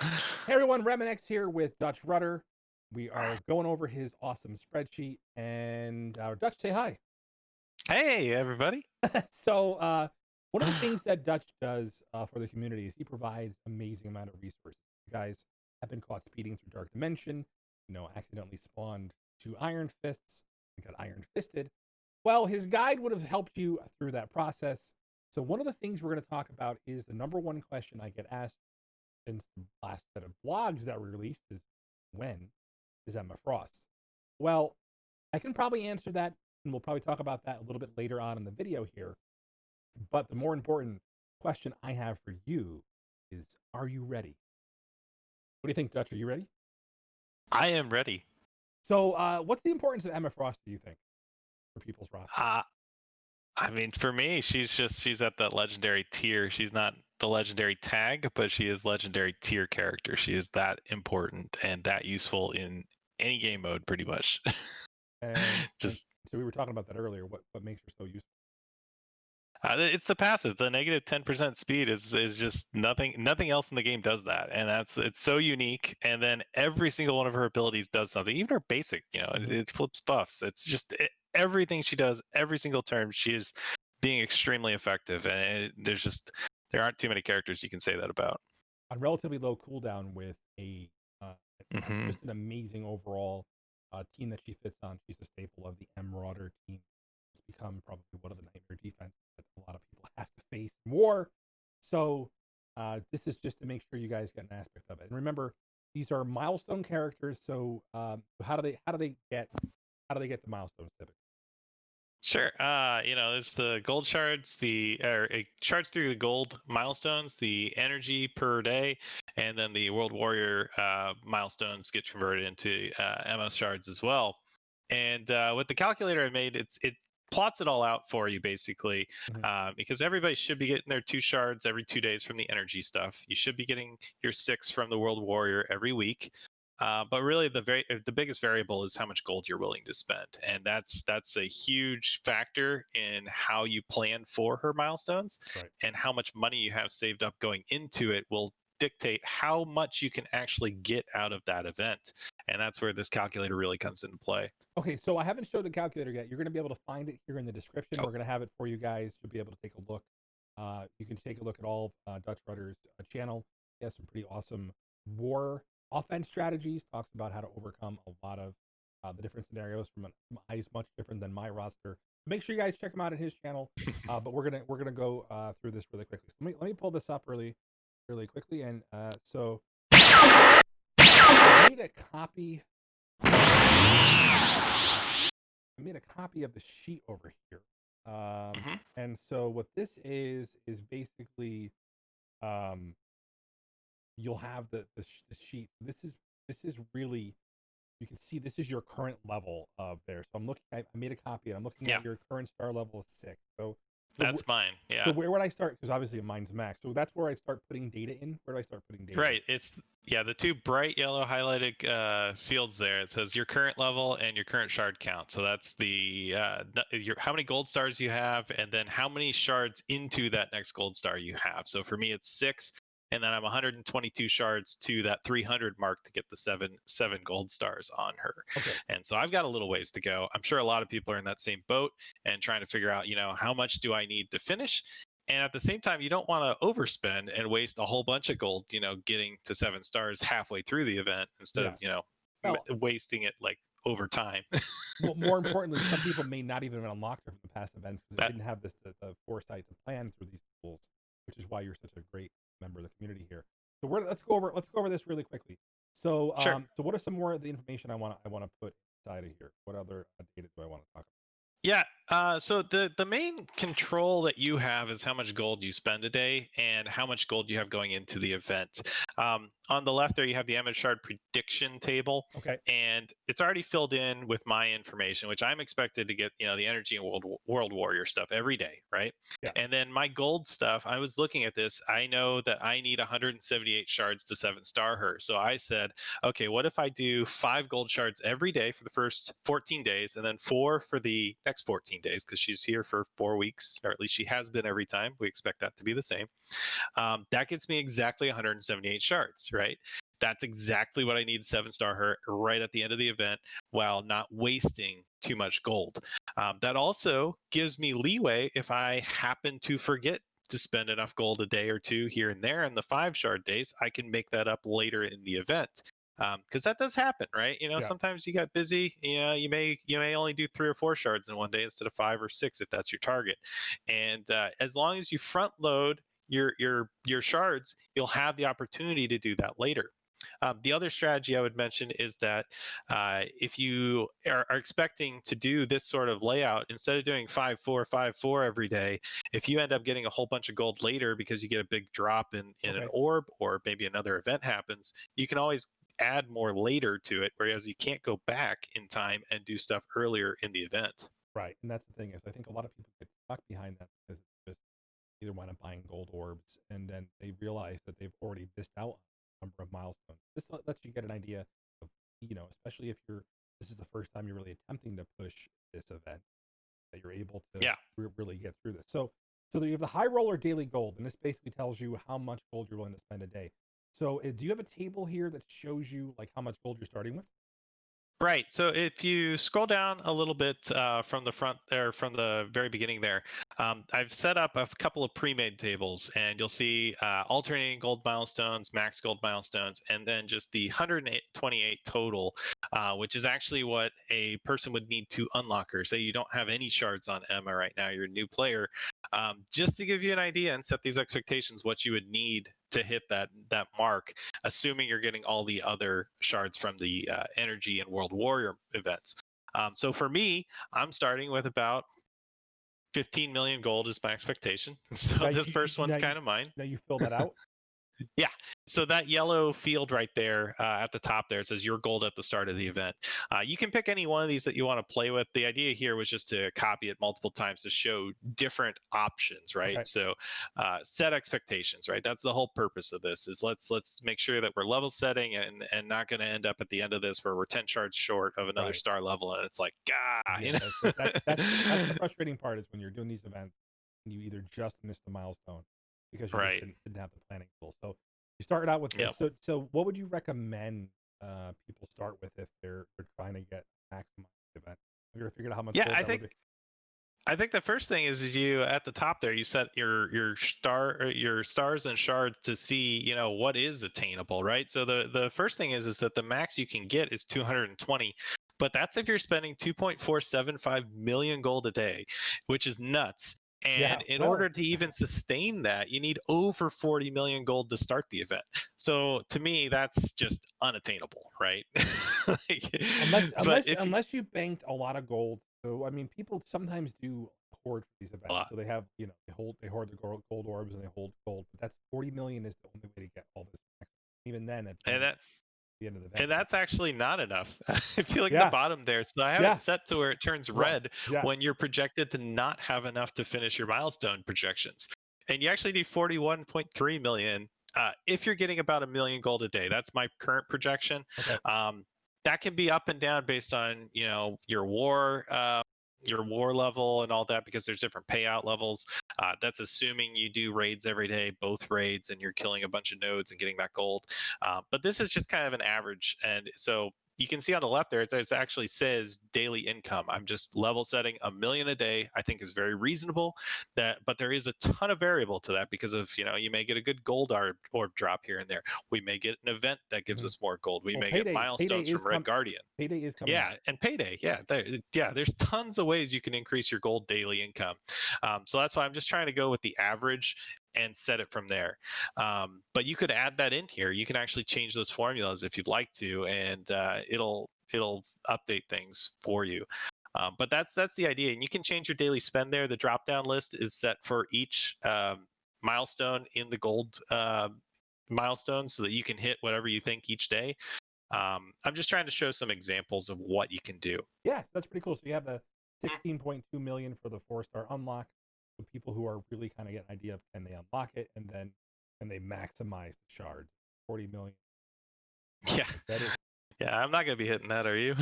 Hey everyone, RemanX here with Dutchrudder. We are going over his awesome spreadsheet, and our Dutch, say hi. Hey, everybody. So, one of the things that Dutch does for the community is he provides amazing amount of resources. You guys have been caught speeding through Dark Dimension, accidentally spawned two Iron Fists and got Iron Fisted. Well, his guide would have helped you through that process. So, one of the things we're going to talk about is the number one question I get asked since the last set of blogs that were released is when is Emma Frost? Well, I can probably answer that, and we'll probably talk about that a little bit later on in the video here. But the more important question I have for you is, are you ready? What do you think, Dutch? Are you ready? I am ready. So, what's the importance of Emma Frost, do you think, for people's rosters? Uh, I mean, for me, she's at that legendary tier. She's not the legendary tag, but she is legendary tier character. She is that important and that useful in any game mode, pretty much. And Just so we were talking about that earlier. What makes her so useful? it's the passive. The negative 10% speed is just nothing else in the game does that, and it's so unique. And then every single one of her abilities does something. Even her basic, Mm-hmm. it flips buffs. It's just everything she does, every single turn, she is being extremely effective. And there aren't too many characters you can say that about. On relatively low cooldown with a uh, Hmm. just an amazing overall team that she fits on. She's a staple of the Marauder team. It's become probably one of the nightmare defenses that a lot of people have to face in war. So this is just to make sure you guys get an aspect of it. And remember, these are milestone characters. So how do they get the milestones typically? Sure. There's the gold shards, shards through the gold milestones, the energy per day, and then the World Warrior milestones get converted into MO shards as well. And with the calculator I made, it plots it all out for you basically, Mm-hmm. because everybody should be getting their 2 shards every 2 days from the energy stuff. You should be getting your 6 from the World Warrior every week. But really, the biggest variable is how much gold you're willing to spend, and that's a huge factor in how you plan for her milestones, Right. and how much money you have saved up going into it will dictate how much you can actually get out of that event, and that's where this calculator really comes into play. Okay, so I haven't showed the calculator yet. You're going to be able to find it here in the description. Oh, We're going to have it for you guys. You'll be able to take a look. You can take a look at all of Dutch Rudder's channel. He has some pretty awesome war offense strategies. Talks about how to overcome a lot of the different scenarios from eyes much different than my roster. Make sure you guys check him out at his channel. But we're gonna go through this really quickly. So let me pull this up really quickly. And so I made a copy I made a copy of the sheet over here. mhm. And so what this is basically um, you'll have the sheet. This is really, you can see this is your current level of there. So I'm looking. I made a copy, and I'm looking Yeah, at your current star level is 6. So that's mine. so Yeah. where would I start? Because obviously mine's max. So that's where I start putting data in. Where do I start putting data in? Right. It's yeah, the two bright yellow highlighted fields there. It says your current level and your current shard count. So that's the how many gold stars you have, and then how many shards into that next gold star you have. So for me, it's 6, and then I'm 122 shards to that 300 mark to get the seven gold stars on her. Okay. And so I've got a little ways to go. I'm sure a lot of people are in that same boat and trying to figure out, how much do I need to finish. And at the same time, you don't want to overspend and waste a whole bunch of gold, getting to 7 stars halfway through the event instead Yeah. of, Well, wasting it like over time. more importantly, some people may not even unlock it from the past events because they That didn't have the foresight to plan through these tools, which is why you're such a great member of the community here. So let's go over this really quickly. So Sure. so what are some more of the information I want to put inside of here? What other data do I want to talk Yeah. So the main control that you have is how much gold you spend a day and how much gold you have going into the event. On the left there, you have the Emmett Shard prediction table, about? Okay. and it's already filled in with my information, which I'm expected to get, the energy and World Warrior stuff every day, right? Yeah. And then my gold stuff, I was looking at this. I know that I need 178 shards to 7-star her. So I said, okay, what if I do 5 gold shards every day for the first 14 days and then 4 for the next 14 days because she's here for 4 weeks, or at least she has been every time. We expect that to be the same. That gets me exactly 178 shards, right? That's exactly what I need 7-star her right at the end of the event while not wasting too much gold. That also gives me leeway if I happen to forget to spend enough gold a day or two here and there in the 5-shard days. I can make that up later in the event. Because that does happen, right? Yeah. Sometimes you got busy. You may only do 3 or 4 shards in one day instead of 5 or 6 if that's your target. And as long as you front load your shards, you'll have the opportunity to do that later. The other strategy I would mention is that if you are expecting to do this sort of layout, instead of doing 5-4, 5-4 every day, if you end up getting a whole bunch of gold later because you get a big drop in an orb, or maybe another event happens, you can always add more later to it, whereas you can't go back in time and do stuff earlier in the event. Right, and that's the thing is I think a lot of people get stuck behind that because it's just either wind up buying gold orbs and then they realize that they've already missed out on a number of milestones. This lets you get an idea of, especially if this is the first time you're really attempting to push this event, that you're able to really get through this. So you have the high roller daily gold, and this basically tells you how much gold you're willing to spend a day. So do you have a table here that shows you like how much gold you're starting with? Right. So if you scroll down a little bit from the front there, from the very beginning there, I've set up a couple of pre-made tables, and you'll see alternating gold milestones, max gold milestones, and then just the 128 total, which is actually what a person would need to unlock her. Say you don't have any shards on Emma right now, you're a new player. Just to give you an idea and set these expectations, what you would need to hit that mark, assuming you're getting all the other shards from the energy and world warrior events. So for me, I'm starting with about 15 million gold is my expectation. So Now this first one's kind of mine. Now you fill that out. Yeah. So that yellow field right there at the top there, it says your gold at the start of the event. You can pick any one of these that you want to play with. The idea here was just to copy it multiple times to show different options, right? Okay. So set expectations, right? That's the whole purpose of this, is let's make sure that we're level setting and not going to end up at the end of this where we're 10 shards short of another star level, and it's like, that's the frustrating part, is when you're doing these events and you either just miss the milestone because you just didn't have the planning tool. So you started out with this. So what would you recommend people start with if they're trying to get maximum event? Have you ever figured out how much gold that would be? I think the first thing is you at the top there, you set your stars and shards to see what is attainable, right? So the first thing is that the max you can get is 220, but that's if you're spending 2.475 million gold a day, which is nuts. And in order to even sustain that, you need over 40 million gold to start the event. So to me, that's just unattainable, right? Unless you banked a lot of gold. So I mean, people sometimes do hoard for these events. So they have, they hoard the gold orbs and they hold gold. But that's 40 million is the only way to get all this. Even then, that's the end of the event. And that's actually not enough. If you look at the bottom there, so I have it set to where it turns red when you're projected to not have enough to finish your milestone projections. And you actually need 41.3 million if you're getting about 1 million gold a day. That's my current projection. That can be up and down based on your war level and all that, because there's different payout levels. That's assuming you do raids every day, both raids, and you're killing a bunch of nodes and getting that gold. But this is just kind of an average. And so you can see on the left there, it actually says daily income. I'm just level setting 1 million a day. I think is very reasonable. But there is a ton of variable to that because of, you may get a good gold orb drop here and there. We may get an event that gives us more gold. We may get milestones from Red Guardian. Payday is coming. Yeah, and payday. There's tons of ways you can increase your gold daily income. So that's why I'm just trying to go with the average and set it from there. But you could add that in here. You can actually change those formulas if you'd like to, and it'll update things for you. But that's the idea, and you can change your daily spend there. The drop down list is set for each milestone in the gold milestone, so that you can hit whatever you think each day. I'm just trying to show some examples of what you can do. Yeah, that's pretty cool. So you have the 16.2 million for the 4-star unlock. So people who are really kind of get an idea of, can they unlock it, and then can they maximize the shards? 40 million. Yeah. Yeah, I'm not gonna be hitting that. Are you?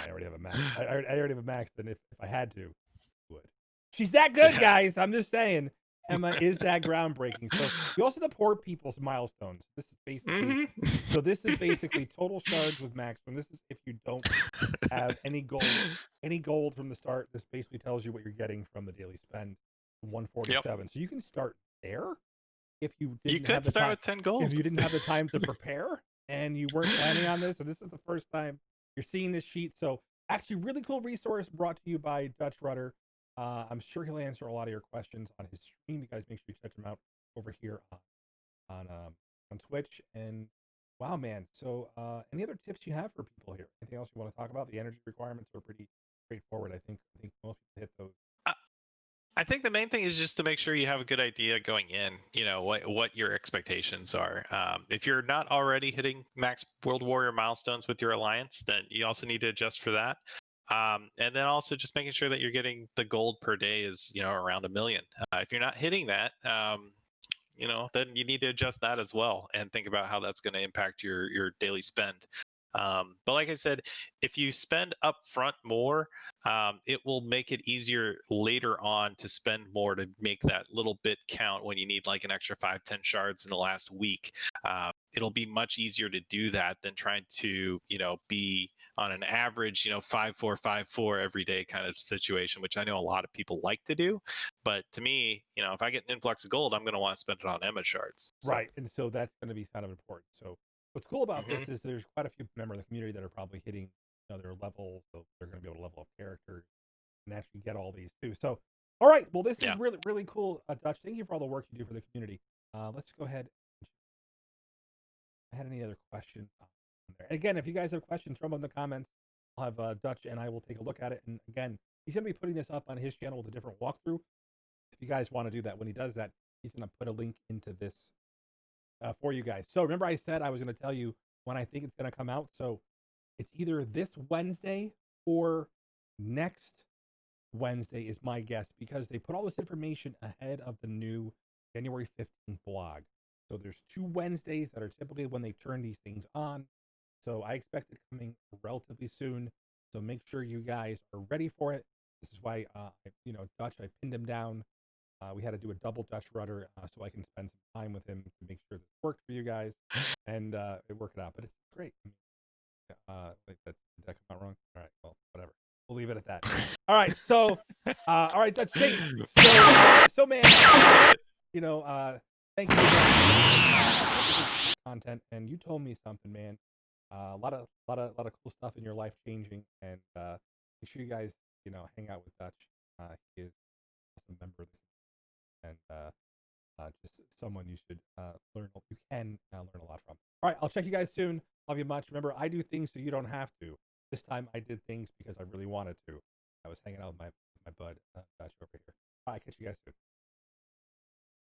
I already have a max. I already have a max. And if I had to, I would. She's that good, guys. I'm just saying. Emma is that groundbreaking. So you also support people's milestones. This is basically so this is basically total shards with max. When this is if you don't have any gold from the start, this basically tells you what you're getting from the daily spend. 147. Yep. So you can start there if you didn't have the start time, with 10 gold. If you didn't have the time to prepare and you weren't planning on this, and this is the first time you're seeing this sheet. So actually really cool resource brought to you by Dutchrudder. I'm sure he'll answer a lot of your questions on his stream. You guys make sure you check him out over here on Twitch. And wow, man. So any other tips you have for people here? Anything else you want to talk about? The energy requirements are pretty straightforward. I think most people hit those. I think the main thing is just to make sure you have a good idea going in, you know, what your expectations are. If you're not already hitting max World Warrior milestones with your alliance, then you also need to adjust for that. And then also just making sure that you're getting the gold per day is, you know, around 1 million. If you're not hitting that, you know, then you need to adjust that as well and think about how that's going to impact your daily spend. But like I said, if you spend up front more, it will make it easier later on to spend more to make that little bit count when you need like an extra 5-10 shards in the last week. It'll be much easier to do that than trying to, you know, be on an average, you know, 5-4, 5-4 every day kind of situation, which I know a lot of people like to do. But to me, you know, if I get an influx of gold, I'm going to want to spend it on Emma shards. So. Right. And so that's going to be kind of important. So what's cool about this is there's quite a few members of the community that are probably hitting, you know, their level. So they're going to be able to level up characters and actually get all these too. So, all right. Well, this is really, really cool, Dutch. Thank you for all the work you do for the community. Let's go ahead. I had any other questions? Again, if you guys have questions, throw them in the comments. I'll have Dutch and I will take a look at it. And again, he's going to be putting this up on his channel with a different walkthrough. If you guys want to do that, when he does that, he's going to put a link into this for you guys. So remember I said I was going to tell you when I think it's going to come out. So it's either this Wednesday or next Wednesday is my guess, because they put all this information ahead of the new January 15th blog. So there's 2 Wednesdays that are typically when they turn these things on. So I expect it coming relatively soon. So make sure you guys are ready for it. This is why, you know, Dutch, I pinned him down. We had to do a double Dutchrudder so I can spend some time with him to make sure this worked for you guys. And it worked out, but it's great. Wait, did that come out wrong? All right, well, whatever. We'll leave it at that. All right, so, all right, Dutch, so man, you know, thank you for content. And you told me something, man. A lot of cool stuff in your life changing, and make sure you guys, you know, hang out with Dutch. He is also a member of the and just someone you should learn. You can learn a lot from. All right, I'll check you guys soon. Love you much. Remember, I do things so you don't have to. This time I did things because I really wanted to. I was hanging out with my bud Dutch over here. All right, catch you guys soon.